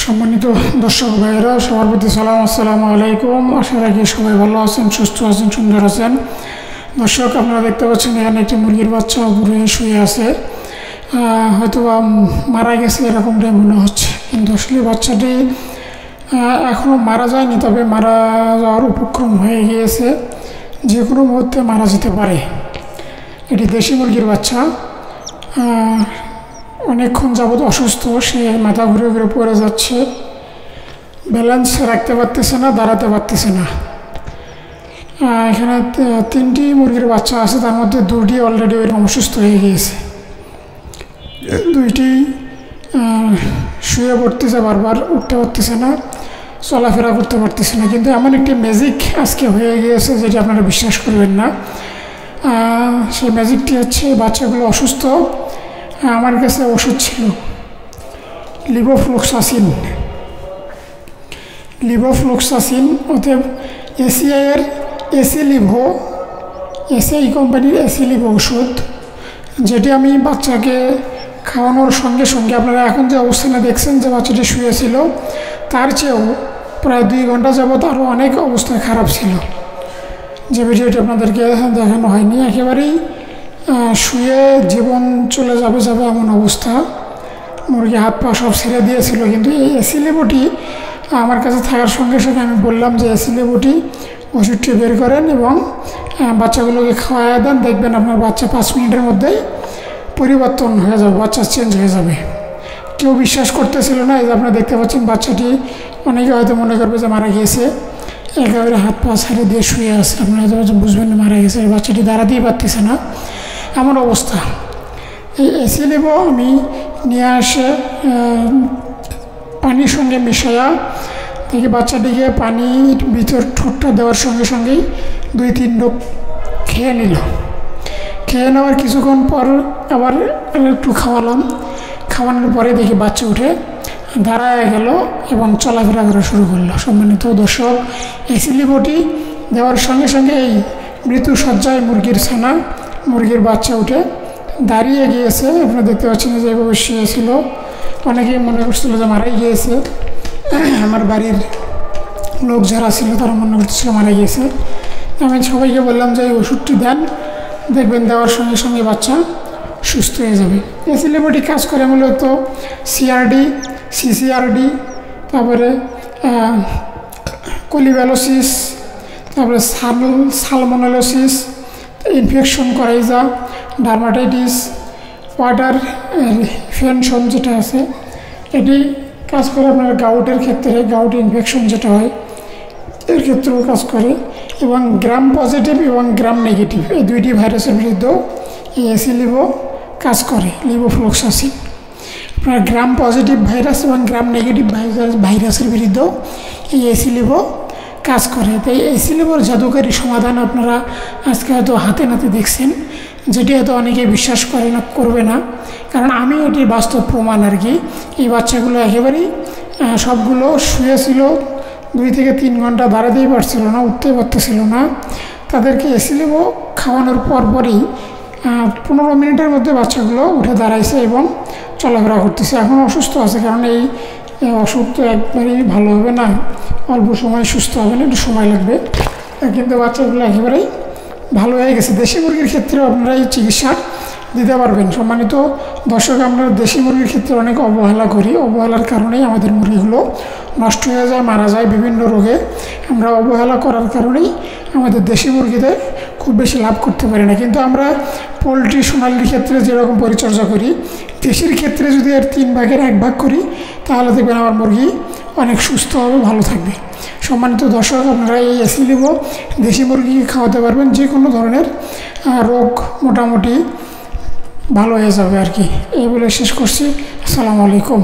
সম্মানিত দর্শক ভাইয়েরা, সবার প্রতি সালাম, আসসালামু আলাইকুম। আশা রাখি সবাই ভালো আছেন, সুস্থ আছেন, সুন্দর আছেন। দর্শক, আপনারা দেখতে পাচ্ছেন এখানে একটি মুরগির বাচ্চা উপরে শুয়ে আছে। হয়তো মারা গেছে এরকমটাই মনে হচ্ছে, কিন্তু আসলে বাচ্চাটি এখনও মারা যায়নি, তবে মারা যাওয়ার উপক্রম হয়ে গিয়েছে। যে কোনো মুহূর্তে মারা যেতে পারে। এটি দেশি মুরগির বাচ্চা। অনেকক্ষণ যাবৎ অসুস্থ, সে মাথা ঘুরে ঘুরে পড়ে যাচ্ছে, ব্যালেন্স রাখতে পারতেছে না, দাঁড়াতে পারতেছে না। এখানে 3টি মুরগির বাচ্চা আছে, তার মধ্যে 2টি অলরেডি ওইরকম অসুস্থ হয়ে গিয়েছে। 2টি শুয়ে পড়তেছে, বারবার উঠতে পারতেছে না, চলাফেরা করতে পারতেছে না। কিন্তু এমন একটি ম্যাজিক আজকে হয়ে গিয়েছে যেটি আপনারা বিশ্বাস করবেন না। সেই ম্যাজিকটি হচ্ছে, বাচ্চাগুলো অসুস্থ, আমার কাছে ওষুধ ছিল লিভোফ্লক্সাসিন, অতএব এসিআইয়ের এসিআই কোম্পানির এসিলিভো ওষুধ, যেটি আমি বাচ্চাকে খাওয়ানোর সঙ্গে সঙ্গে, আপনারা এখন যে অবস্থানে দেখছেন যে বাচ্চাটি শুয়েছিল, তার চেয়েও প্রায় 2 ঘন্টা যাবৎ আরও অনেক অবস্থা খারাপ ছিল, যে ভিডিওটি আপনাদেরকে দেখানো হয়নি। একেবারেই শুয়ে জীবন চলে যাবে এমন অবস্থা, মুরগি হাত পা সব ছেড়ে দিয়েছিল। কিন্তু এই এসিলিভোটি আমার কাছে থাকার সঙ্গে সঙ্গে আমি বললাম যে এসিলিভোটি ওষুধটি বের করেন এবং বাচ্চাগুলোকে খাওয়াই দেন, দেখবেন আপনার বাচ্চা 5 মিনিটের মধ্যেই পরিবর্তন হয়ে যাবে, বাচ্চা চেঞ্জ হয়ে যাবে। কেউ বিশ্বাস করতেছিল না। এই যে আপনারা দেখতে পাচ্ছেন, বাচ্চাটি অনেকে হয়তো মনে করবে যে মারা গিয়েছে, একেবারে হাত পা ছেড়ে দিয়ে শুয়ে আছে। আপনারা হয়তো বুঝবেন না মারা গেছে, বাচ্চাটি দাঁড়াতেই পারতেছে না, এমন অবস্থা। এই এসিলিভো আমি নিয়ে আসে পানির সঙ্গে মিশাইয়া থেকে বাচ্চাটিকে পানির ভিতর ঠোঁটটা দেওয়ার সঙ্গে সঙ্গেই 2-3 ডোপ খেয়ে নিল। খেয়ে নেওয়ার কিছুক্ষণ পর আবার একটু খাওয়ানোর পরে দেখি বাচ্চা উঠে দাঁড়ায় গেল এবং চলাফেরা করা শুরু করলো। সম্মানিত দর্শক, এসিলিভোটি দেওয়ার সঙ্গে সঙ্গে এই মৃত্যুসজ্জায় মুরগির বাচ্চা উঠে দাঁড়িয়ে গিয়েছে। আপনারা দেখতে পাচ্ছেন যে এভাবে শুয়েছিল। অনেকেই মনে করছিল যে মারাই গিয়েছে। আমার বাড়ির লোক যারা ছিল তারা মনে করতেছিল মারা গিয়েছে। আমি সবাইকে বললাম যে এই ওষুধটি দেন, দেখবেন দেওয়ার সঙ্গে সঙ্গে বাচ্চা সুস্থ হয়ে যাবে। এসিলিভোটি কাজ করে মূলত সিসিআরডি, তারপরে কোলিভ্যালোসিস, তারপরে salmonellosis, infection coryza, dermatitis, water retention যেটা আছে, এটি কাজ করে আপনার গাউটের ক্ষেত্রে, গাউট ইনফেকশন যেটা হয় এর ক্ষেত্রেও কাজ করে। এবং গ্রাম পজিটিভ এবং গ্রাম নেগেটিভ, এই 2টি ভাইরাসের বিরুদ্ধেও এই এসিলিভো কাজ করে, লিভোফ্লক্সাসিন। আপনার গ্রাম পজিটিভ ভাইরাস এবং গ্রাম নেগেটিভ ভাইরাসের বিরুদ্ধেও এই এসিলিভো কাজ করে। তাই এসিলিভোর জাদুকারী সমাধান আপনারা আজকে হয়তো হাতে নাতে দেখছেন, যেটি হয়তো অনেকে বিশ্বাস করবে না, কারণ আমি এটির বাস্তব প্রমাণ আর কি। এই বাচ্চাগুলো একেবারেই সবগুলো শুয়েছিল, 2 থেকে 3 ঘন্টা দাঁড়াতেই পারছিল না, উঠতে পারতেছিল না। তাদেরকে এসিলিভো খাওয়ানোর পরই 15 মিনিটের মধ্যে বাচ্চাগুলো উঠে দাঁড়াইছে এবং চলাফেরা করতেছে। এখন অসুস্থ আছে, কারণ এই অসুখ তো একবারেই ভালো হবে না, অল্প সময় সুস্থ হবে না, একটু সময় লাগবে। কিন্তু বাচ্চাগুলো একেবারেই ভালো হয়ে গেছে। দেশি মুরগির ক্ষেত্রেও আপনারা এই চিকিৎসা দিতে পারবেন। সম্মানিত দর্শক, আমরা দেশি মুরগির ক্ষেত্রে অনেক অবহেলা করি, অবহেলার কারণেই আমাদের মুরগিগুলো নষ্ট হয়ে যায়, মারা যায় বিভিন্ন রোগে। আমরা অবহেলা করার কারণেই আমাদের দেশি মুরগিতে খুব বেশি লাভ করতে পারি না। কিন্তু আমরা পোলট্রি, সোনালির ক্ষেত্রে যেরকম পরিচর্যা করি, দেশির ক্ষেত্রে যদি এর 3 ভাগের 1 ভাগ করি, তাহলে দেখবেন আমার মুরগি অনেক সুস্থ হবে, ভালো থাকবে। সম্মানিত দর্শক, আপনারা এই এসিলিভো দেশি মুরগিকে খাওয়াতে পারবেন, যে কোনো ধরনের রোগ মোটামুটি ভালো হয়ে যাবে আর কি। এই বলে শেষ করছি। আসসালামু আলাইকুম।